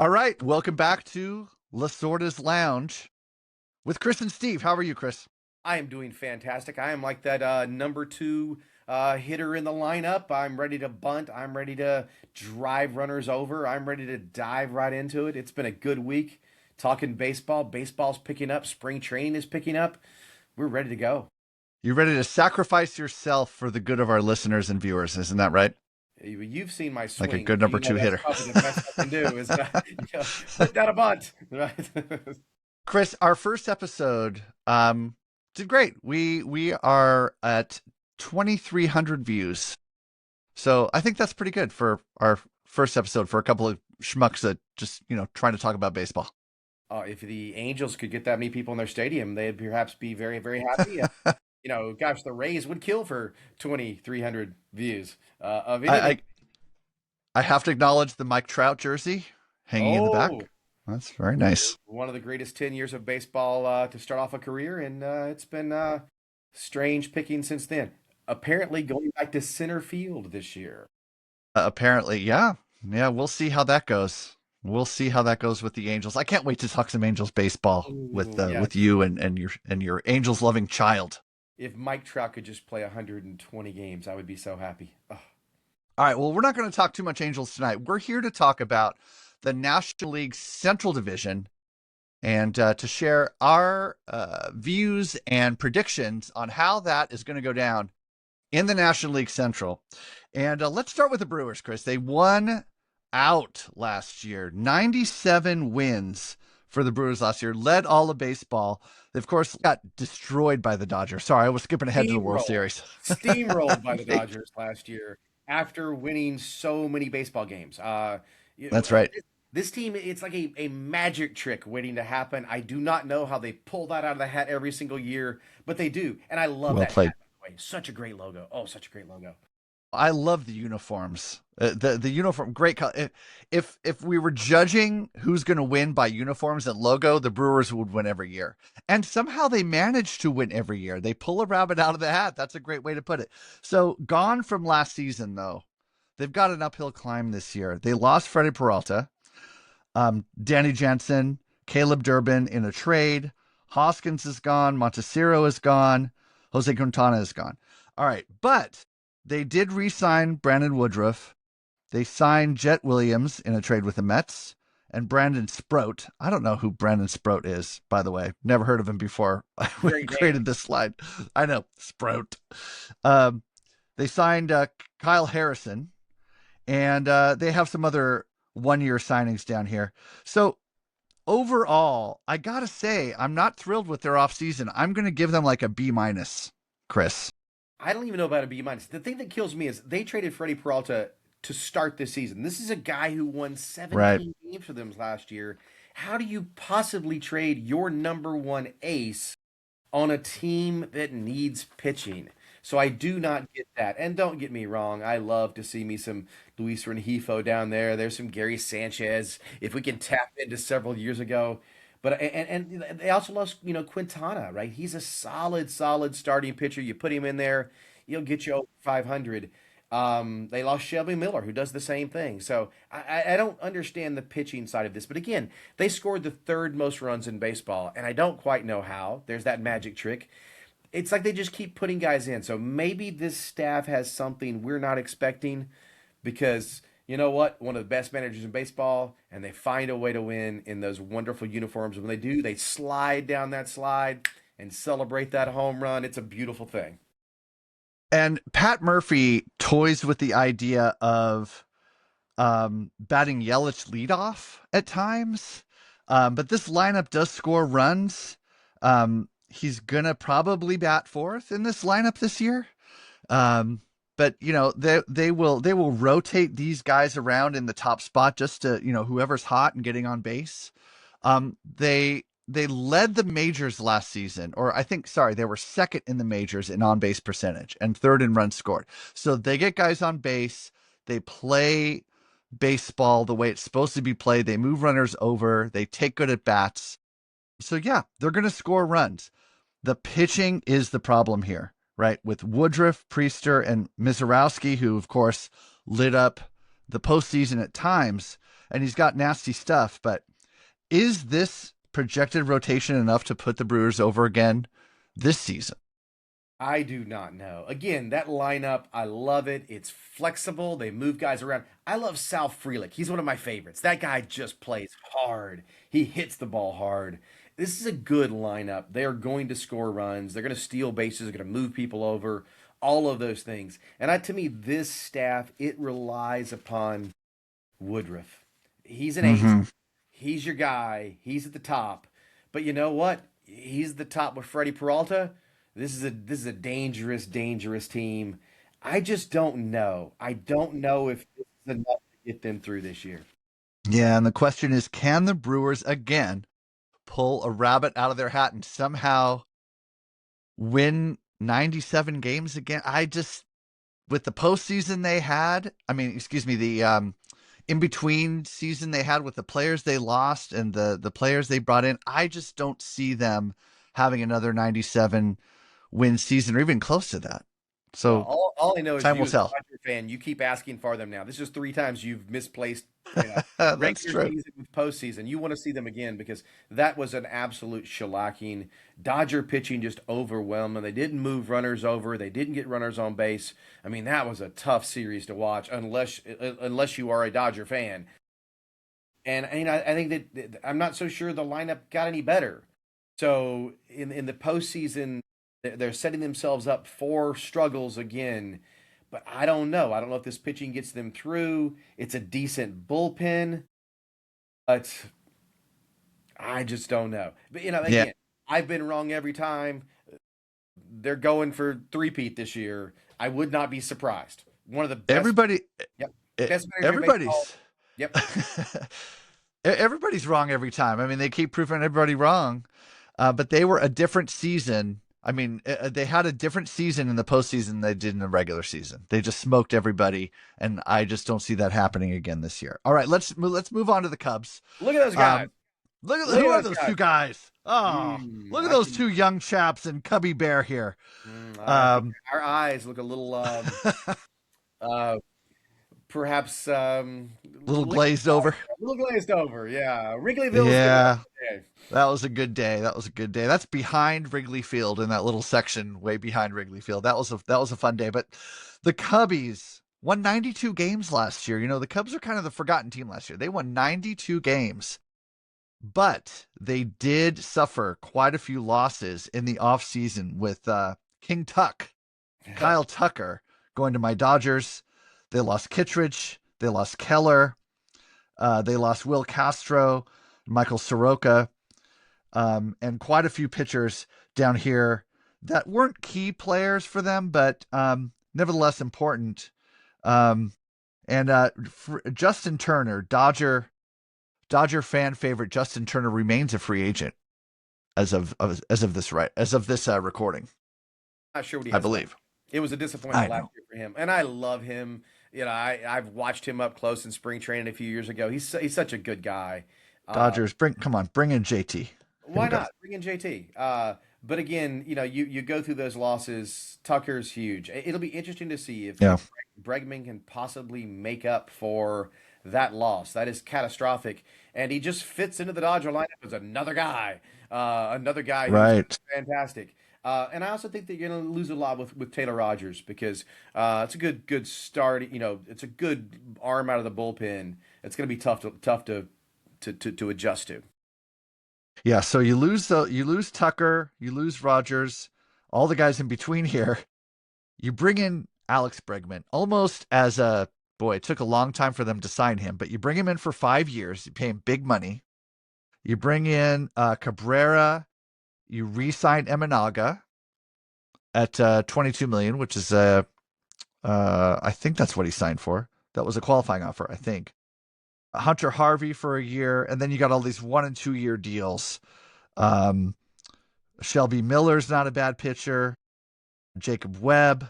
All right, welcome back to Lasorda's Lounge with Chris and Steve. How are you, Chris? I am doing fantastic. I am like that number two hitter in the lineup. I'm ready to bunt. I'm ready to drive runners over. I'm ready to dive right into it. It's been a good week talking baseball. Baseball's picking up. Spring training is picking up. We're ready to go. You ready to sacrifice yourself for the good of our listeners and viewers? Isn't that right? You've seen my Like a swing, good so number you know two that's hitter. probably the best I can do is put down a bunt. Right? Chris, our first episode did great. We are at 2,300 views. So I think that's pretty good for our first episode for a couple of schmucks that just, trying to talk about baseball. If the Angels could get that many people in their stadium, they'd perhaps be very, very happy. Gosh, the Rays would kill for 2,300 views of I, anything. I I have to acknowledge the Mike Trout jersey hanging in the Oh, back. That's very nice. one of the greatest 10 years of baseball to start off a career, and it's been strange picking since then. Apparently, going back to center field this year. Apparently, yeah. Yeah, we'll see how that goes. We'll see how that goes with the Angels. I can't wait to talk some Angels baseball with Ooh, yes. you and your Angels loving child. If Mike Trout could just play 120 games, I would be so happy. Oh, All right, well, we're not going to talk too much Angels tonight. We're here to talk about the National League Central Division and to share our views and predictions on how that is going to go down in the National League Central. And let's start with the Brewers, Chris. They won out last year, 97 wins for the Brewers last year, led all of baseball. They, of course, got destroyed by the Dodgers. Sorry, I was skipping ahead to the World steamrolled, Series. steamrolled by the Dodgers last year after winning so many baseball games. You know, That's right. this team, it's like a magic trick waiting to happen. I do not know how they pull that out of the hat every single year, but they do. And I love Well that played. hat, by the way. Such a great logo. Oh, such a great logo. I love the uniforms. The uniform, great color. If we were judging who's going to win by uniforms and logo, the Brewers would win every year. And somehow they manage to win every year. They pull a rabbit out of the hat. That's a great way to put it. So gone from last season, though, they've got an uphill climb this year. They lost Freddie Peralta, Danny Jansen, Caleb Durbin in a trade. Hoskins is gone. Montecero is gone. Jose Quintana is gone. All right, but they did re-sign Brandon Woodruff. They signed Jet Williams in a trade with the Mets and Brandon Sproat. I don't know who Brandon Sproat is, by the way. Never heard of him before. I Great name. created this slide. I know, Sprout. Um, they signed Kyle Harrison, and they have some other one-year signings down here. So overall, I got to say, I'm not thrilled with their offseason. I'm going to give them like a B minus, Chris. I don't even know about a B minus. The thing that kills me is they traded Freddie Peralta to start this season. This is a guy who won Right. 17 games for them last year. How do you possibly trade your number one ace on a team that needs pitching? So I do not get that. And don't get me wrong, I love to see me some Luis Rengifo down there. There's some Gary Sanchez. If we can tap into several years ago. But and they also lost, Quintana, right? He's a solid starting pitcher. You put him in there, he'll get you over 500. They lost Shelby Miller, who does the same thing. So I don't understand the pitching side of this. But again, they scored the third most runs in baseball, and I don't quite know how. There's that magic trick. It's like they just keep putting guys in. So maybe this staff has something we're not expecting because you know what? One of the best managers in baseball, and they find a way to win in those wonderful uniforms. When they do, they slide down that slide and celebrate that home run. It's a beautiful thing. And Pat Murphy toys with the idea of batting Yelich leadoff at times. But this lineup does score runs. He's going to probably bat fourth in this lineup this year. But they will rotate these guys around in the top spot just to, whoever's hot and getting on base. They led the majors last season, or I think, sorry, they were second in the majors in on base percentage and third in runs scored. So they get guys on base. They play baseball the way it's supposed to be played. They move runners over. They take good at bats. So yeah, they're going to score runs. The pitching is the problem here, right? With Woodruff, Priester, and Mizorowski, who of course lit up the postseason at times, and he's got nasty stuff. But is this projected rotation enough to put the Brewers over again this season? I do not know. Again, that lineup, I love it. It's flexible. They move guys around. I love Sal Frelick. He's one of my favorites. That guy just plays hard. He hits the ball hard. This is a good lineup. They are going to score runs. They're going to steal bases. They're going to move people over. All of those things. And to me, this staff, it relies upon Woodruff. He's an ace. Mm-hmm. He's your guy. He's at the top. But you know what? He's the top with Freddie Peralta. This is a dangerous, dangerous team. I just don't know. I don't know if this is enough to get them through this year. Yeah, and the question is, can the Brewers again pull a rabbit out of their hat and somehow win 97 games again? I just, with the postseason they had, I mean, excuse me, the in between season they had with the players they lost and the players they brought in, I just don't see them having another 97 win season or even close to that. Well, So all I know is time you will as a tell. Dodger fan, you keep asking for them now. This is three times you've misplaced, That's regular true. season with postseason. You want to see them again because that was an absolute shellacking. Dodger pitching just overwhelmed them. They didn't move runners over. They didn't get runners on base. I mean, that was a tough series to watch unless you are a Dodger fan. And I think that I'm not so sure the lineup got any better. So in the postseason, they're setting themselves up for struggles again. But I don't know. I don't know if this pitching gets them through. It's a decent bullpen, but I just don't know. But Yeah. again, I've been wrong every time. They're going for three-peat this year. I would not be surprised. One of the best, Everybody, yep, best managers in baseball. everybody's Yep. everybody's wrong every time. I mean, they keep proving everybody wrong, but they were a different season. I mean, they had a different season in the postseason than they did in the regular season. They just smoked everybody, and I just don't see that happening again this year. All right, let's move on to the Cubs. Look at those guys. Um, Look at Look who at are those those guys. two guys? Oh, look at I those can. two young chaps and Cubby Bear here. I think Um, our eyes look a little, uh, perhaps, little liquid, glazed over. a little glazed over. Yeah, Wrigleyville's gonna Yeah, have a day. that was a good day. That was a good day. That's behind Wrigley Field in that little section way behind Wrigley Field. That was a fun day. But the Cubbies won 92 games last year. You know, the Cubs are kind of the forgotten team last year. They won 92 games, but they did suffer quite a few losses in the offseason with King Tuck, Kyle Tucker going to my Dodgers. They lost Kittredge. They lost Keller. They lost Will Castro, Michael Soroka, and quite a few pitchers down here that weren't key players for them, but nevertheless important. Um, and Justin Turner, Dodger fan favorite, Justin Turner remains a free agent as of this recording, Not sure what he I has left. believe. It was a disappointment I last know. year for him, and I love him. I've watched him up close in spring training a few years ago. He's such a good guy. Uh, Dodgers, bring in JT. Here we why go. not bring in JT? But again, you go through those losses. Tucker's huge. It'll be interesting to see Yeah. if Bregman can possibly make up for that loss. That is catastrophic, and he just fits into the Dodger lineup as another guy who's Right. fantastic. And I also think that you're going to lose a lot with Taylor Rogers because it's a good start. It's a good arm out of the bullpen. It's going to be tough to adjust to. Yeah, so you lose Tucker, you lose Rogers, all the guys in between here. You bring in Alex Bregman almost as a boy. It took a long time for them to sign him, but you bring him in for 5 years. You pay him big money. You bring in Cabrera. You re-sign Eminaga at 22 million, which is I think that's what he signed for. That was a qualifying offer, I think. Hunter Harvey for a year, and then you got all these 1 and 2 year deals. Um, Shelby Miller's not a bad pitcher. Jacob Webb.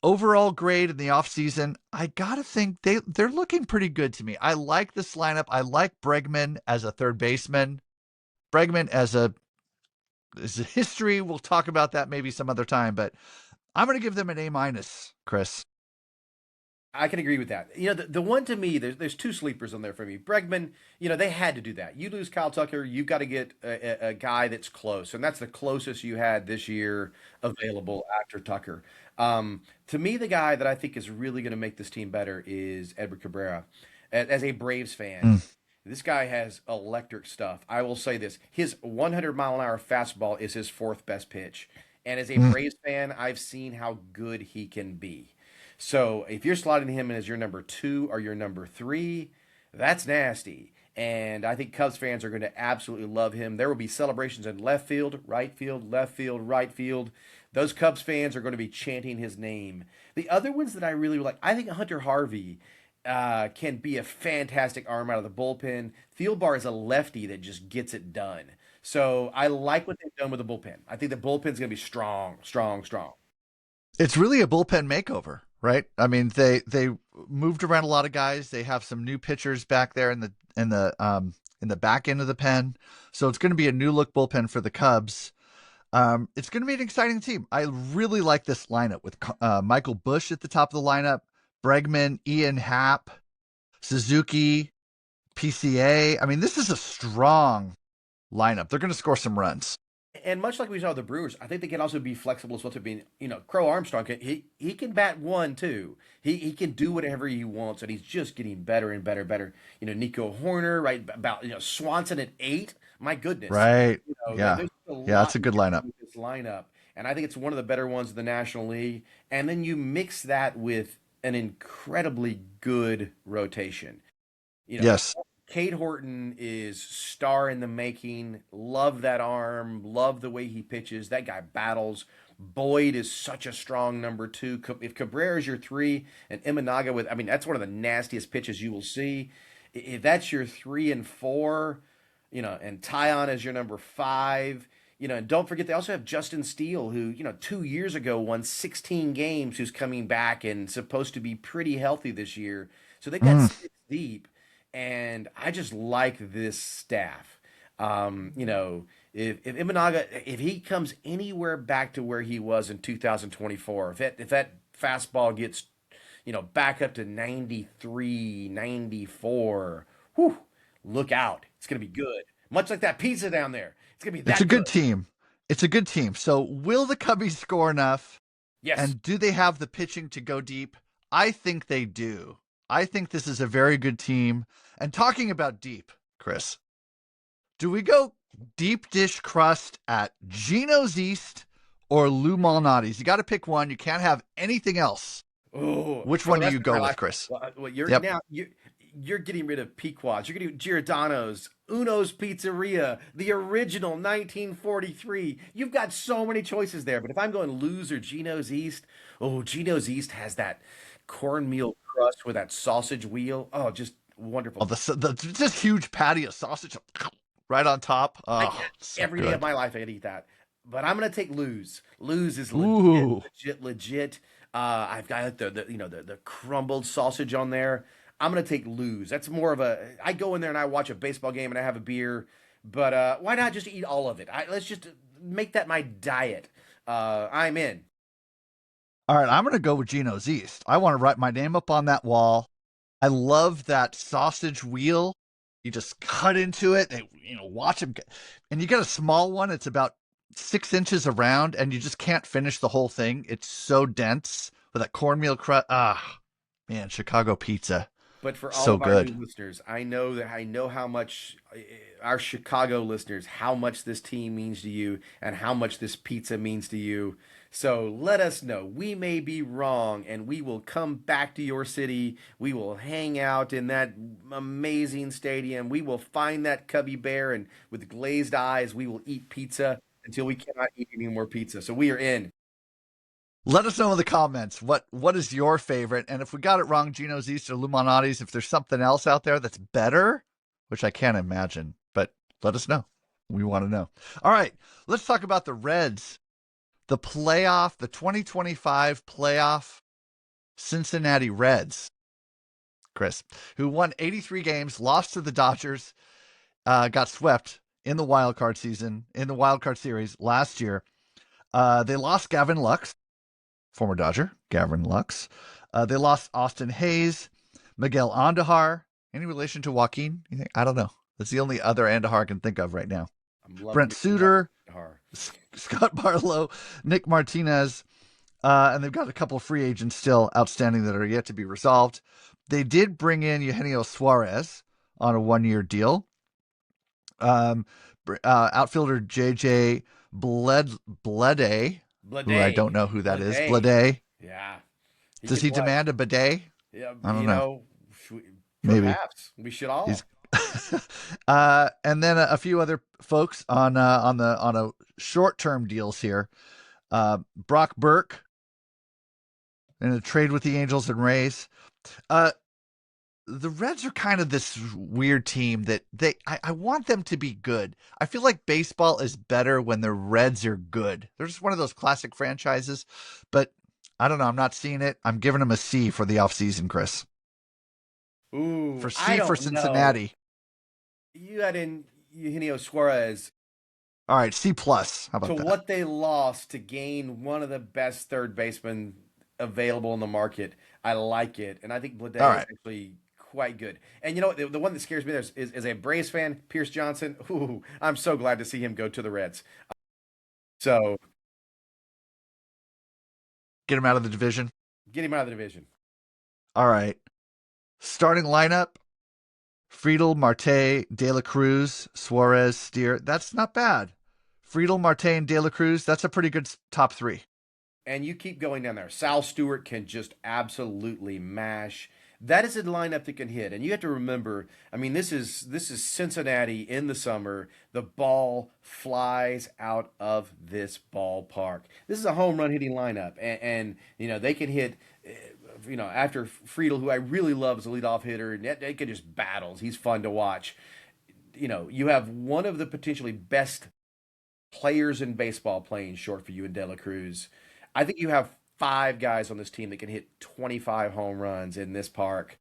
Overall grade in the offseason, I gotta think they're looking pretty good to me. I like this lineup. I like Bregman as a third baseman. Bregman as a history. We'll talk about that maybe some other time, but I'm gonna give them an A minus, Chris. I can agree with that. You know, the one to me, there's two sleepers on there for me. Bregman, you know, they had to do that. You lose Kyle Tucker, you've got to get a guy that's close, and that's the closest you had this year available after Tucker. To me, the guy that I think is really going to make this team better is Edward Cabrera. As a Braves fan, Mm, this guy has electric stuff. I will say this: his 100-mile-an-hour fastball is his fourth best pitch, and as a mm. Braves fan, I've seen how good he can be. So if you're slotting him in as your number two or your number three, that's nasty. And I think Cubs fans are going to absolutely love him. There will be celebrations in left field, right field, left field, right field. Those Cubs fans are going to be chanting his name. The other ones that I really like, I think Hunter Harvey can be a fantastic arm out of the bullpen. Thielbar is a lefty that just gets it done. So I like what they've done with the bullpen. I think the bullpen's going to be strong, strong, strong. It's really a bullpen makeover, right? I mean, they moved around a lot of guys. They have some new pitchers back there in the back end of the pen, so it's going to be a new look bullpen for the Cubs. It's going to be an exciting team. I really like this lineup with Michael Busch at the top of the lineup, Bregman, Ian Happ, Suzuki, PCA. I mean, this is a strong lineup. They're going to score some runs. And much like we saw with the Brewers, I think they can also be flexible as well to being, you know, Crow Armstrong he can bat one too. He can do whatever he wants, and he's just getting better and better, better. You know, Nico Horner, right about Swanson at 8. My goodness, Right. you know, Yeah. there's a Yeah, that's lot a you good can do lineup. with this lineup, and I think it's one of the better ones in the National League. And then you mix that with an incredibly good rotation. You know, Yes. Cade Horton is star in the making. Love that arm. Love the way he pitches. That guy battles. Boyd is such a strong number two. If Cabrera is your three and Imanaga with, I mean, that's one of the nastiest pitches you will see. If that's your three and four, you know, and Tyon is your number five, you know, and don't forget they also have Justin Steele, who, you know, 2 years ago won 16 games, who's coming back and supposed to be pretty healthy this year. So they got Mm. six deep, and I just like this staff. You know, if Imanaga, if he comes anywhere back to where he was in 2024, if that fastball gets, you know, back up to 93, 94, whew, look out. It's going to be good. Much like that pizza down there. It's going to be It's a that good good. team. It's a good team. So will the Cubbies score enough? Yes. And do they have the pitching to go deep? I think they do. I think this is a very good team. And talking about deep, Chris, do we go deep dish crust at Geno's East or Lou Malnati's? You got to pick one. You can't have anything else. Oh, Which for the one do rest you of my go with, life. Chris? Well, you're Yep. now you're getting rid of Pequod's. You're getting Giordano's, Uno's Pizzeria, the original 1943. You've got so many choices there. But if I'm going Lou's or Geno's East, oh, Geno's East has that cornmeal crust with that sausage wheel. Oh, just Oh, wonderful. the just huge patty of sausage right on top. I Oh, so every day of good. my life I could eat that. But I'm gonna take Lou's. Lou's is legit, Ooh. legit, legit. I've got the you know the crumbled sausage on there. I'm gonna take Lou's. That's more of a. I go in there and I watch a baseball game and I have a beer. But why not just eat all of it? Let's just make that my diet. I'm in. All right, I'm going to go with Geno's East. I want to write my name up on that wall. I love that sausage wheel. You just cut into it and watch them. And you get a small one. It's about 6 inches around, and you just can't finish the whole thing. It's so dense with that cornmeal crust. Ah, man, Chicago pizza, But for all so of our new good. listeners, I know how much our Chicago listeners, how much this team means to you and how much this pizza means to you. So let us know. We may be wrong and we will come back to your city. We will hang out in that amazing stadium. We will find that Cubby Bear and with glazed eyes, we will eat pizza until we cannot eat any more pizza. So we are in. Let us know in the comments what is your favorite, and if we got it wrong, Geno's East or Luminati's, if there's something else out there that's better, which I can't imagine, but let us know. We want to know. All right, let's talk about the Reds, the 2025 playoff Cincinnati Reds, Chris, who won 83 games, lost to the Dodgers, got swept in the wild card series last year. They lost Gavin Lux, former Dodger, Gavin Lux. They lost Austin Hayes, Miguel Andahar. Any relation to Joaquin? You think? I don't know. That's the only other Andahar I can think of right now. I'm loving Brent me some Suter, Har. Scott Barlow, Nick Martinez, and they've got a couple of free agents still outstanding that are yet to be resolved. They did bring in Eugenio Suarez on a 1-year deal. Um, Outfielder JJ Blede, who I Blade. don't know who that is. Blade. Blede. Yeah. He Does can he play. demand a bidet? Yeah, I don't know. Maybe perhaps we should all. he's. And then a few other folks on a short term deals here. Brock Burke in a trade with the Angels and Rays. Uh, the Reds are kind of this weird team that I want them to be good. I feel like baseball is better when the Reds are good. They're just one of those classic franchises, but I don't know. I'm not seeing it. I'm giving them a C for the offseason, Chris. Ooh, For I C for don't know. Cincinnati. You had in Eugenio Suarez All right, C plus. How to about that? what they lost to gain one of the best third basemen available in the market. I like it, and I think Blade All is right. actually quite good. And you know what? The one that scares me there is a Braves fan, Pierce Johnson. Ooh, I'm so glad to see him go to the Reds. So Get him out of the division. get him out of the division. All right. Starting lineup. Friedel, Marte, De La Cruz, Suarez, Steer. That's not bad. Friedel, Marte, and De La Cruz. That's a pretty good top three. And you keep going down there. Sal Stewart can just absolutely mash. That is a lineup that can hit. And you have to remember, I mean, this is Cincinnati in the summer. The ball flies out of this ballpark. This is a home run hitting lineup. And you know, they can hit after Friedel, who I really love as a leadoff hitter, and they can just battles. He's fun to watch. You know, you have one of the potentially best players in baseball playing short for you in De La Cruz. I think you have five guys on this team that can hit 25 home runs in this park.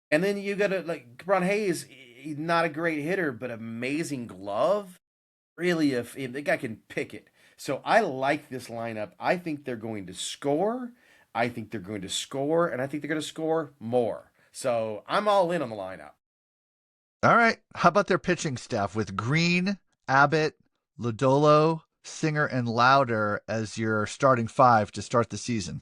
And then you got to like Cabron Hayes, he's not a great hitter, but amazing glove. Really, if the guy can pick it. So I like this lineup. I think they're going to score. I think they're going to score, and I think they're going to score more. So I'm all in on the lineup. All right. How about their pitching staff with Green, Abbott, Lodolo, Singer, and Lauder as your starting five to start the season?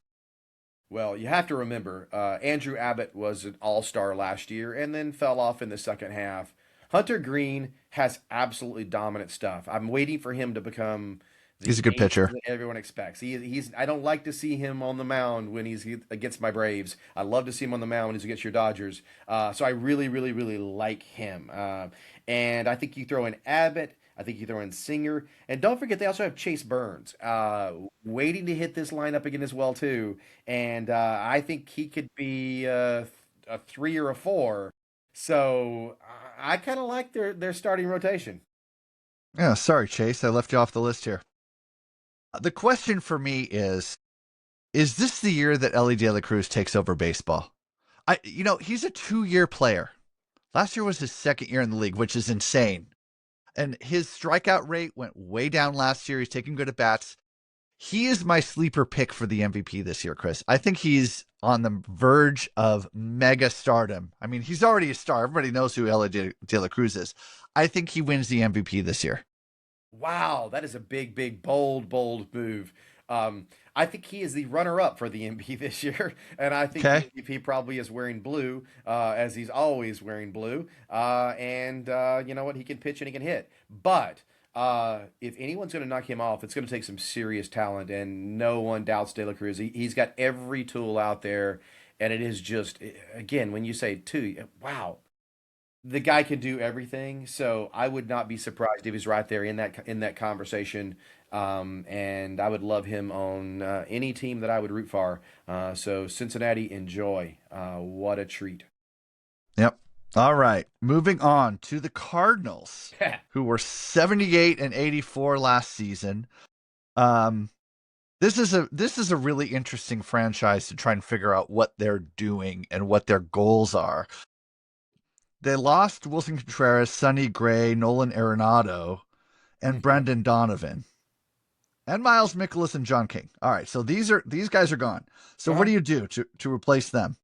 Well, you have to remember, Andrew Abbott was an all-star last year and then fell off in the second half. Hunter Green has absolutely dominant stuff. I'm waiting for him to become He's the a good ace pitcher. that everyone expects. He's I don't like to see him on the mound when he's against my Braves. I love to see him on the mound when he's against your Dodgers. So I really, really, really like him. And I think you throw in Abbott. I think you throw in Singer, and don't forget they also have Chase Burns, waiting to hit this lineup again as well too. And I think he could be a three or a four. So I kind of like their starting rotation. Yeah, sorry, Chase. I left you off the list here. The question for me is this the year that Ellie De La Cruz takes over baseball? He's a 2-year player. Last year was his second year in the league, which is insane. And his strikeout rate went way down last year. He's taking good at bats. He is my sleeper pick for the MVP this year, Chris. I think he's on the verge of mega stardom. I mean, he's already a star. Everybody knows who Ellie De La Cruz is. I think he wins the MVP this year. Wow, that is a big, big, bold, bold move. I think he is the runner-up for the MVP this year, and I think the Okay. MVP probably is wearing blue, as he's always wearing blue. And you know what? He can pitch and he can hit. But if anyone's going to knock him off, it's going to take some serious talent, and no one doubts De La Cruz. He's got every tool out there, and it is just again when you say two, wow, the guy can do everything. So I would not be surprised if he's right there in that conversation. And I would love him on any team that I would root for. So Cincinnati, enjoy. What a treat. Yep. All right. Moving on to the Cardinals, who were 78 and 84 last season. Um, this is a really interesting franchise to try and figure out what they're doing and what their goals are. They lost Wilson Contreras, Sonny Gray, Nolan Arenado, and Mhm. Brendan Donovan. and Miles Mikolas and John King. All right, so these guys are gone. So what Uh-huh. do you do to replace them?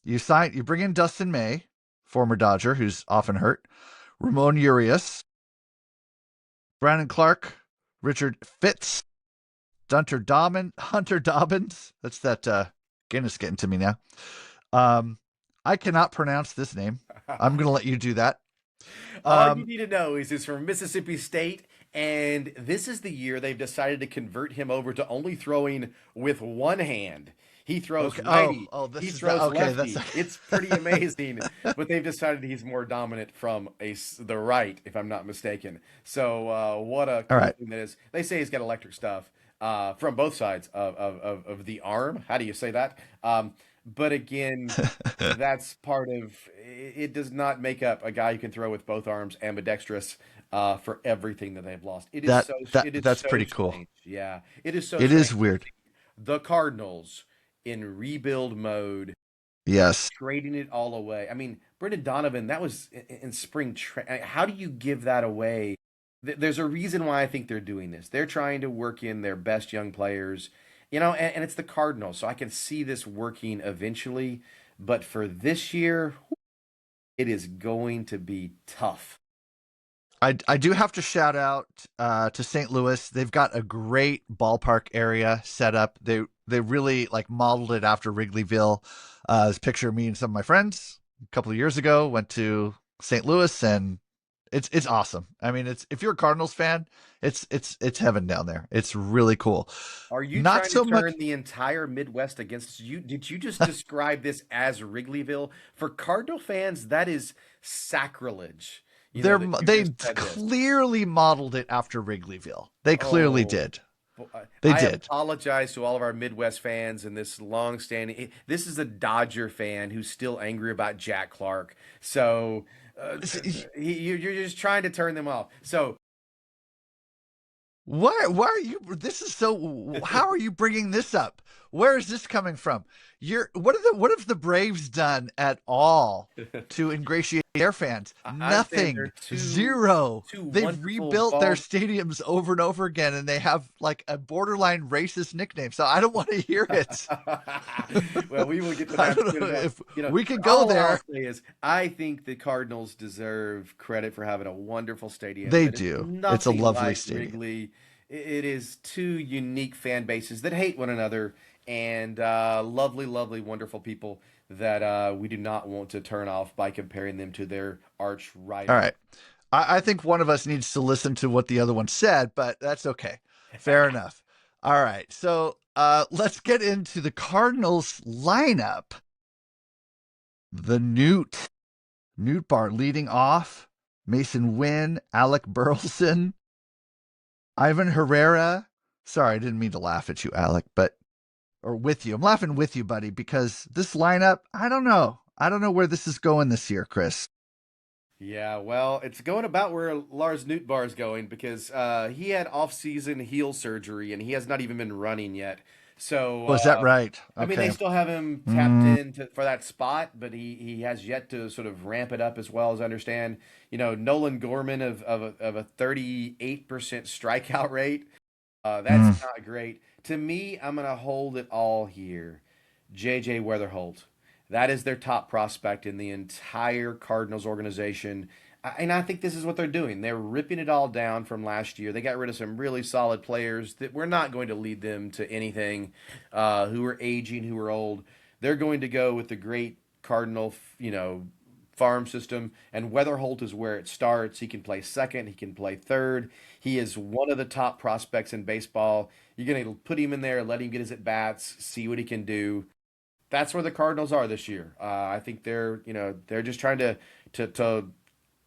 You bring in Dustin May, former Dodger, who's often hurt, Ramon Urias, Brandon Clark, Richard Fitz, Hunter Dobbins. That's that Guinness getting to me now. Um, I cannot pronounce this name. I'm gonna let you do that. All you Um, need to know is he's from Mississippi State, and this is the year they've decided to convert him over to only throwing with one hand. He throws okay. Oh, righty, oh, he this is the throws okay. That's lefty. It's pretty amazing, but they've decided he's more dominant from the right, if I'm not mistaken. So what a all cool right. thing that is. They say he's got electric stuff from both sides of the arm. How do you say that? But again, that's part of it. Does not make up a guy who can throw with both arms, ambidextrous, for everything that they've lost. that It is that's so pretty cool. strange. Yeah, it is so It is strange. weird. The Cardinals in rebuild mode, Yes. trading it all away. I mean, Brendan Donovan, that was in how do you give that away? There's a reason why I think they're doing this. They're trying to work in their best young players, and it's the Cardinals, so I can see this working eventually. But for this year, it is going to be tough. I do have to shout out to St. Louis. They've got a great ballpark area set up. They really like modeled it after Wrigleyville. This picture of me and some of my friends a couple of years ago went to St. Louis, and it's awesome. I mean, it's if you're a Cardinals fan, it's heaven down there. It's really cool. Are you Not trying to so much. turn the entire Midwest against you? Did you just describe this as Wrigleyville? For Cardinal fans, that is sacrilege. That you They just said this. clearly modeled it after Wrigleyville. They clearly Oh, did. They I did. apologize to all of our Midwest fans and this long-standing. This is a Dodger fan who's still angry about Jack Clark. So you're just trying to turn them off. So Why are you this is so how are you bringing this up? Where is this coming from? What have the Braves done at all to ingratiate their fans? I'm saying Nothing. they're Zero. two They've wonderful rebuilt their ball. stadiums over and over again, and they have like a borderline racist nickname. So I don't want to hear it. Well, we will get to I that don't soon know enough. if we could go All I'll there. say is I think the Cardinals deserve credit for having a wonderful stadium They that is do. It's a nothing lovely like stadium. Wrigley. It is two unique fan bases that hate one another and lovely, lovely, wonderful people that we do not want to turn off by comparing them to their arch All rival. right. I think one of us needs to listen to what the other one said, but that's okay. Fair enough. All right. So let's get into the Cardinals lineup. The Newt Bar leading off. Mason Wynn, Alec Burleson, Ivan Herrera. Sorry, I didn't mean to laugh at you, Alec, but or with you. I'm laughing with you, buddy, because this lineup, I don't know. I don't know where this is going this year, Chris. Yeah, well, it's going about where Lars Nootbaar is going because he had off-season heel surgery and he has not even been running yet. So, Was that right? I mean, they Okay. still have him tapped Mm, in for that spot, but he has yet to sort of ramp it up as well as I understand. Nolan Gorman of a 38% strikeout rate. That's mm. not great. To me, I'm going to hold it all here. JJ Weatherholt. That is their top prospect in the entire Cardinals organization. And I think this is what they're doing. They're ripping it all down from last year. They got rid of some really solid players that were not going to lead them to anything, who were aging, who were old. They're going to go with the great Cardinal, farm system. And Weatherholt is where it starts. He can play second. He can play third. He is one of the top prospects in baseball. You're going to put him in there, let him get his at bats, see what he can do. That's where the Cardinals are this year. I think they're just trying to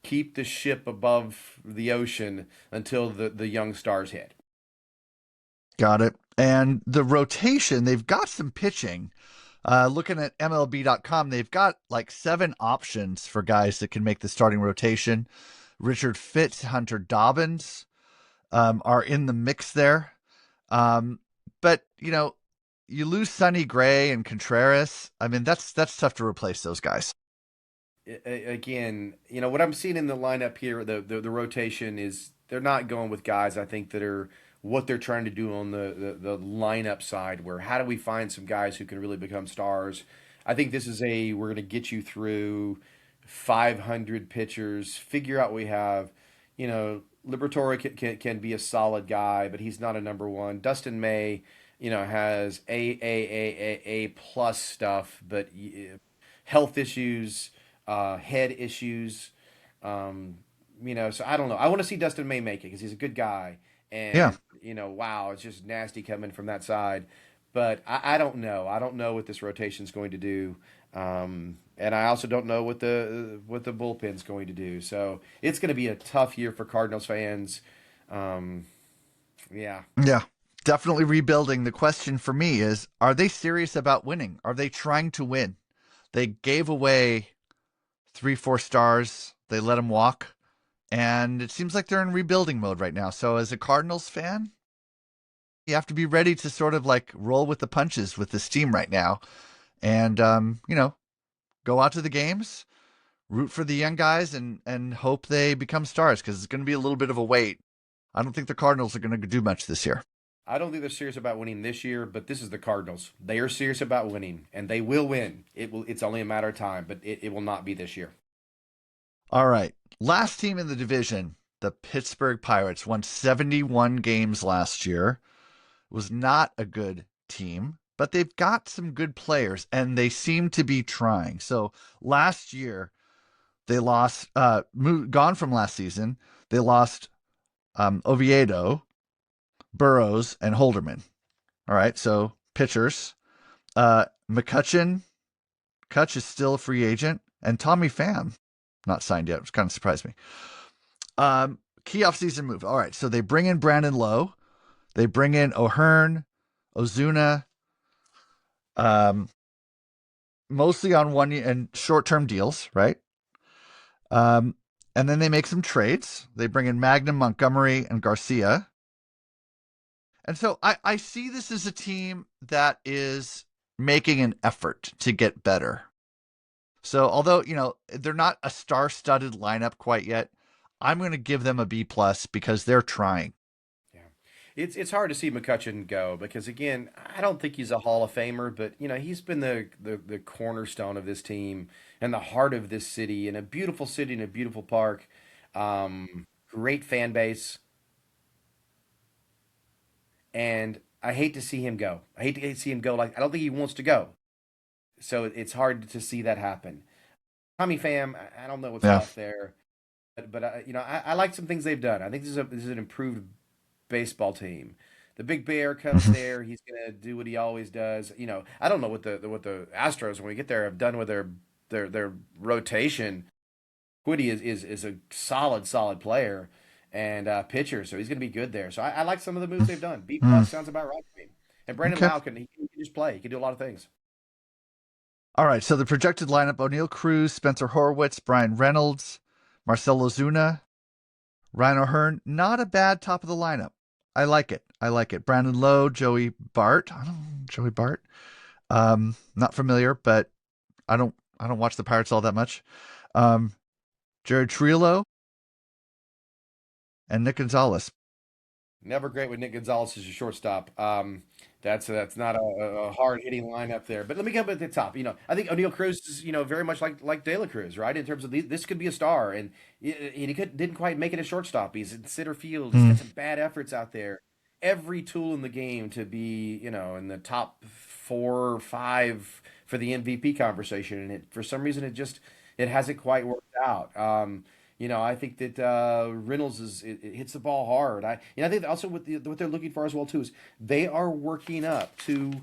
keep the ship above the ocean until the young stars hit. Got it. And the rotation, they've got some pitching. Looking at MLB.com, they've got like 7 options for guys that can make the starting rotation. Richard Fitz, Hunter Dobbins are in the mix there. But you lose Sonny Gray and Contreras. I mean, that's tough to replace those guys. Again, what I'm seeing in the lineup here, the rotation is they're not going with guys I think that are what they're trying to do on the lineup side, where how do we find some guys who can really become stars. I think this is we're going to get you through 500 pitchers, figure out we have, Liberatore can be a solid guy, but he's not a number one. Dustin May, has a plus stuff, but health issues, head issues. Um, so I don't know. I want to see Dustin May make it because he's a good guy, Yeah. and wow, it's just nasty coming from that side. But I don't know. I don't know what this rotation is going to do, and I also don't know what the bullpen's going to do. So it's going to be a tough year for Cardinals fans. Um, yeah, Yeah. Definitely rebuilding. The question for me is, are they serious about winning? Are they trying to win? They gave away 3, 4 stars. They let them walk. And it seems like they're in rebuilding mode right now. So as a Cardinals fan, you have to be ready to sort of like roll with the punches with this team right now. And, go out to the games, root for the young guys, and hope they become stars because it's going to be a little bit of a wait. I don't think the Cardinals are going to do much this year. I don't think they're serious about winning this year, but this is the Cardinals. They are serious about winning, and they will win. It's only a matter of time, but it will not be this year. All right. Last team in the division, the Pittsburgh Pirates, won 71 games last year. It was not a good team, but they've got some good players, and they seem to be trying. So last year, they lost, gone from last season, they lost Oviedo, Burrows, and Holderman. All right, so pitchers. McCutcheon, Kutch is still a free agent, and Tommy Pham, not signed yet, which kind of surprised me. Key offseason move. All right, so they bring in Brandon Lowe, they bring in O'Hearn, Ozuna, um, mostly on one and short-term deals, right? Um, and then they make some trades. They bring in Magnum, Montgomery, and Garcia. And so I see this as a team that is making an effort to get better. So although, they're not a star-studded lineup quite yet, I'm going to give them a B plus because they're trying. Yeah, it's hard to see McCutcheon go because again, I don't think he's a Hall of Famer, but he's been the cornerstone of this team and the heart of this city, and a beautiful city and a beautiful park. Great fan base, and I hate to see him go. I hate to see him go. Like I don't think he wants to go, so it's hard to see that happen. Tommy Pham, I don't know what's Yeah. left there, but I like some things they've done. I think this is an improved baseball team. The Big Bear comes Mhm. there. He's gonna do what he always does. I don't know what the Astros when we get there have done with their rotation. Quiddy is a solid player and pitcher, so he's gonna be good there. So I like some of the moves they've done. B Mm. plus sounds about right to me. And Brandon Okay. Lau he can just play. He can do a lot of things. All right. So the projected lineup: O'Neill Cruz, Spencer Horwitz, Brian Reynolds, Marcelo Zuna, Ryan O'Hearn. Not a bad top of the lineup. I like it. I like it. Brandon Lowe, Joey Bart. I don't know, Joey Bart. Not familiar, but I don't watch the Pirates all that much. Um, Jared Trillo and Nick Gonzalez. Never great with Nick Gonzalez as your shortstop. That's not a hard hitting lineup there. But let me come at the top. I think O'Neill Cruz is very much like De La Cruz, right? In terms of this could be a star, and didn't quite make it a shortstop. He's in center field. He's got Mm. some bad efforts out there. Every tool in the game to be in the top 4 or 5 for the MVP conversation, and for some reason it hasn't quite worked out. I think that Reynolds it hits the ball hard. I think also what they're looking for as well too is they are working up to,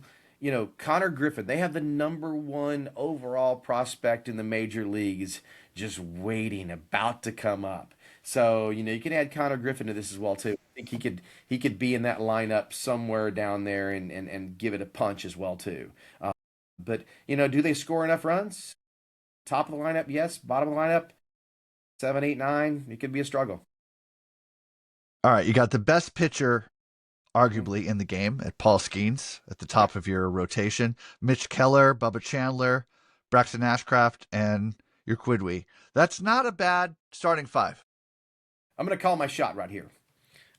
Connor Griffin. They have the number one overall prospect in the major leagues, just waiting, about to come up. So you can add Connor Griffin to this as well too. I think he could be in that lineup somewhere down there and give it a punch as well too. But do they score enough runs? Top of the lineup, yes. Bottom of the lineup, 7, 8, 9, it could be a struggle. All right. You got the best pitcher, Mhm. arguably, in the game at Paul Skeens at the Yeah. top of your rotation. Mitch Keller, Bubba Chandler, Braxton Ashcraft, and your Quidwee. That's not a bad starting five. I'm going to call my shot right here.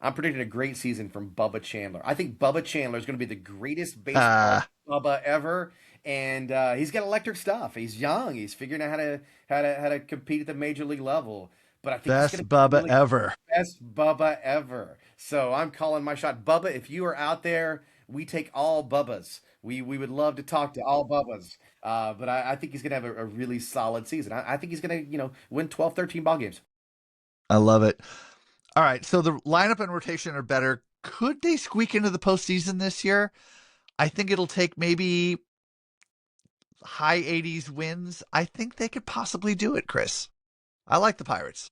I'm predicting a great season from Bubba Chandler. I think Bubba Chandler is going to be the greatest baseball Ah, Bubba ever, and he's got electric stuff. He's young. He's figuring out how to compete at the major league level. But I think he's going best to be Bubba really ever. best Bubba ever. So I'm calling my shot. Bubba, if you are out there, we take all Bubbas. We would love to talk to all Bubbas. But I think he's going to have a really solid season. I think he's going to, win 12, 13 ball games. I love it. All right, so the lineup and rotation are better. Could they squeak into the postseason this year? I think it'll take maybe high 80s wins. I think they could possibly do it, Chris. I like the Pirates.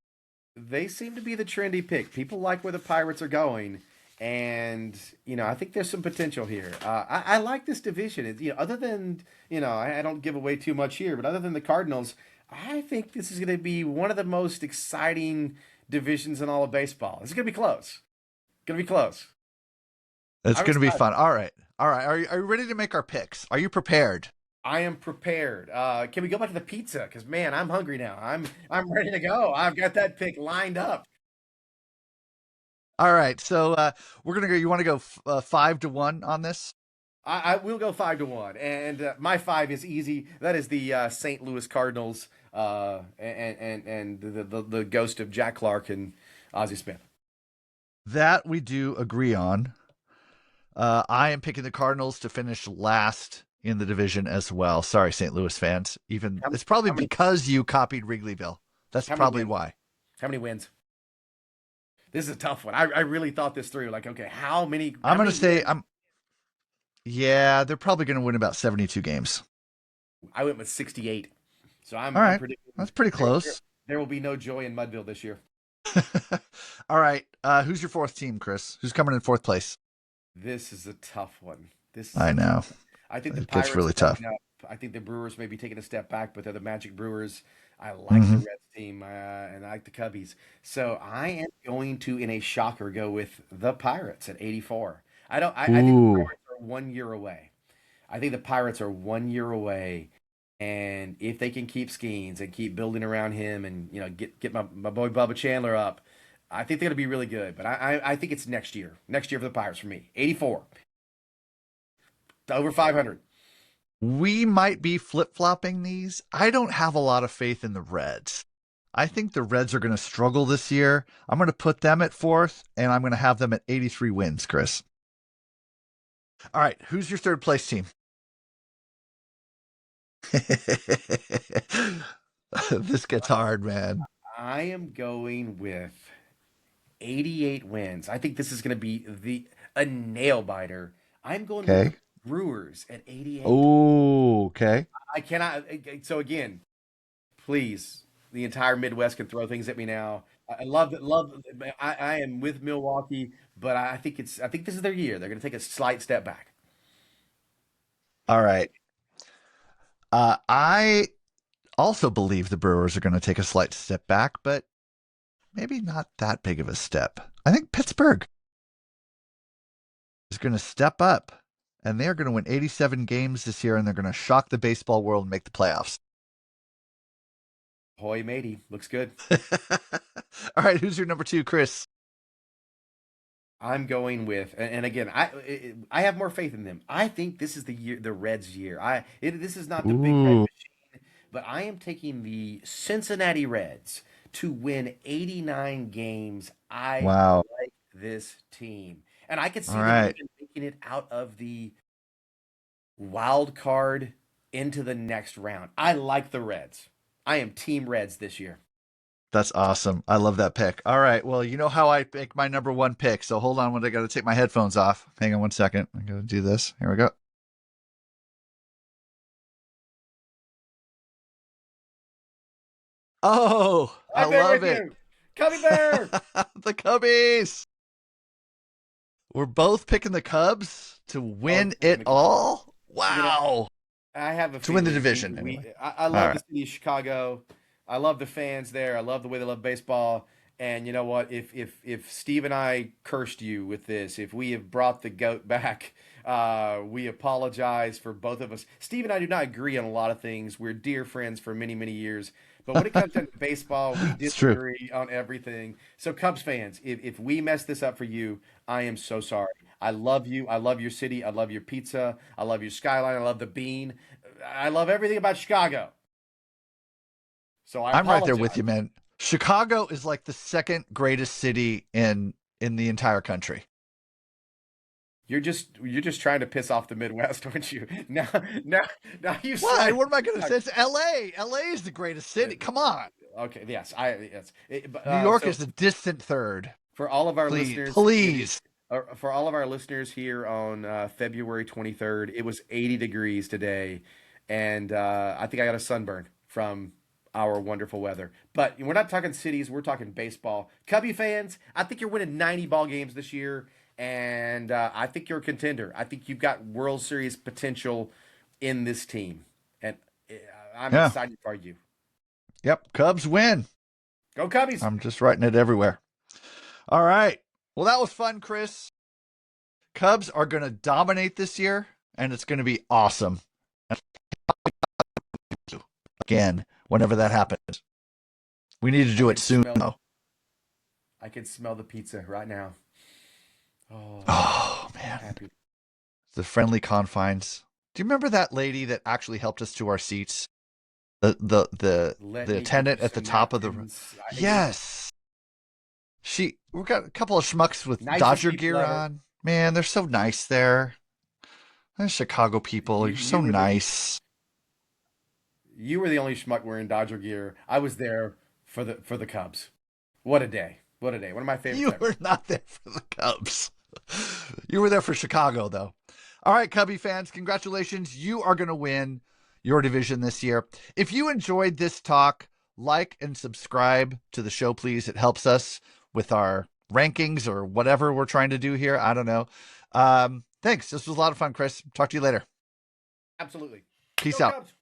They seem to be the trendy pick. People like where the Pirates are going, and I think there's some potential here. I like this division. Other than I don't give away too much here, but other than the Cardinals, I think this is going to be one of the most exciting divisions in all of baseball. It's going to be close. Going to be close. It's I'm going to be excited. fun. All right. All right. Are you ready to make our picks? Are you prepared? I am prepared. Can we go back to the pizza? Because man, I'm hungry now. I'm ready to go. I've got that pick lined up. All right. So we're going to go. You want to go 5-1 on this? I will go 5-1, and my five is easy. That is the St. Louis Cardinals, and the ghost of Jack Clark and Ozzie Smith. That we do agree on. I am picking the Cardinals to finish last in the division as well. Sorry, St. Louis fans. Even How, it's probably how many because you copied Wrigleyville. That's how many probably wins? why. How many wins? This is a tough one. I really thought this through. Like, okay, how many I'm how going to many say wins? I'm. Yeah, they're probably going to win about 72 games. I went with 68. So I'm All I'm right, predicting that's pretty there close. there will be no joy in Mudville this year. All right, who's your fourth team, Chris? Who's coming in fourth place? This is a tough one. This is I a tough know one. I think the it gets Pirates really are tough. coming up. I think the Brewers may be taking a step back, but they're the Magic Brewers. I like the Hmm. Reds team, and I like the Cubbies. So I am going to, in a shocker, go with the Pirates at 84. I don't. I think the Ooh, Pirates are 1 year away. I think the Pirates are 1 year away, and if they can keep Skeens and keep building around him, and get my boy Bubba Chandler up, I think they're going to be really good. But I think it's next year. Next year for the Pirates for me. 84 over 500. we might be flip flopping these. I don't have a lot of faith in the Reds. I think the Reds are going to struggle this year. I'm going to put them at fourth, and I'm going to have them at 83 wins, Chris. All right, who's your third place team? This gets hard, man. I am going with 88 wins. I think this is going to be the a nail biter. I'm going with the Okay. Brewers at 88. Oh, okay. I cannot. So again, please, the entire Midwest can throw things at me now. I love it. Love. I am with Milwaukee, but I think this is their year. They're going to take a slight step back. All right. I also believe the Brewers are going to take a slight step back, but maybe not that big of a step. I think Pittsburgh is going to step up, and they're going to win 87 games this year, and they're going to shock the baseball world and make the playoffs. Hoy matey, looks good. All right, who's your number two, Chris? I'm going with, and again, I have more faith in them. I think this is the year, the Reds' year. This is not the big red Ooh, machine, but I am taking the Cincinnati Reds to win 89 games. I wow. like this team, and I could All see them right. even making it out of the wild card into the next round. I like the Reds. I am Team Reds this year. That's awesome. I love that pick. All right. Well, you know how I pick my number one pick. So hold on when I got to take my headphones off. Hang on one second. I'm going to do this. Here we go. Oh, I I'm there love with it. you, Cubby Bear. The Cubbies. We're both picking the Cubs to Both win picking it the Cubs. all. You know, Wow. I have a To win the feeling division, anyway. I All love the right. city of Chicago. I love the fans there. I love the way they love baseball. And you know what? If Steve and I cursed you with this, if we have brought the goat back, we apologize for both of us. Steve and I do not agree on a lot of things. We're dear friends for many, many years. But when it comes down to baseball, we It's true. disagree on everything. So, Cubs fans, if we mess this up for you, I am so sorry. I love you. I love your city. I love your pizza. I love your skyline. I love the bean. I love everything about Chicago. So I I'm right there with you, apologize. man. Chicago is like the second greatest city in the entire country. You're just trying to piss off the Midwest, aren't you? Now now you What? slide. What am I going to say? It's L.A. L.A. is the greatest city. Come on. Okay, yes, yes. New York So is a distant third. for all of our Please, listeners, please. for all of our listeners here on February 23rd, it was 80 degrees today, and I think I got a sunburn from our wonderful weather. But we're not talking cities; we're talking baseball. Cubby fans, I think you're winning 90 ball games this year, and I think you're a contender. I think you've got World Series potential in this team, and uh, I'm Yeah. excited for you. Yep. Cubs win. Go Cubbies! I'm just writing it everywhere. All right. Well, that was fun, Chris. Cubs are going to dominate this year, and it's going to be awesome. Again, whenever that happens, we need to I do it can soon, smell. though. I can smell the pizza right now. Oh, Oh man, happy. the friendly confines. Do you remember that lady that actually helped us to our seats? The the the Let the me get you attendant at the some top of the. napkins. Yes, we got a couple of schmucks with Nicest Dodger people gear ever. on. Man, they're so nice there. They're Chicago people. You You're so you were the nice. you were the only schmuck wearing Dodger gear. I was there for the Cubs. What a day! What a day! One of my favorites You ever. were not there for the Cubs. You were there for Chicago, though. All right, Cubby fans, congratulations. You are going to win your division this year. If you enjoyed this talk, like and subscribe to the show, please. It helps us with our rankings or whatever we're trying to do here. I don't know. Thanks. This was a lot of fun, Chris. Talk to you later. Absolutely. Peace Go out. Cubs!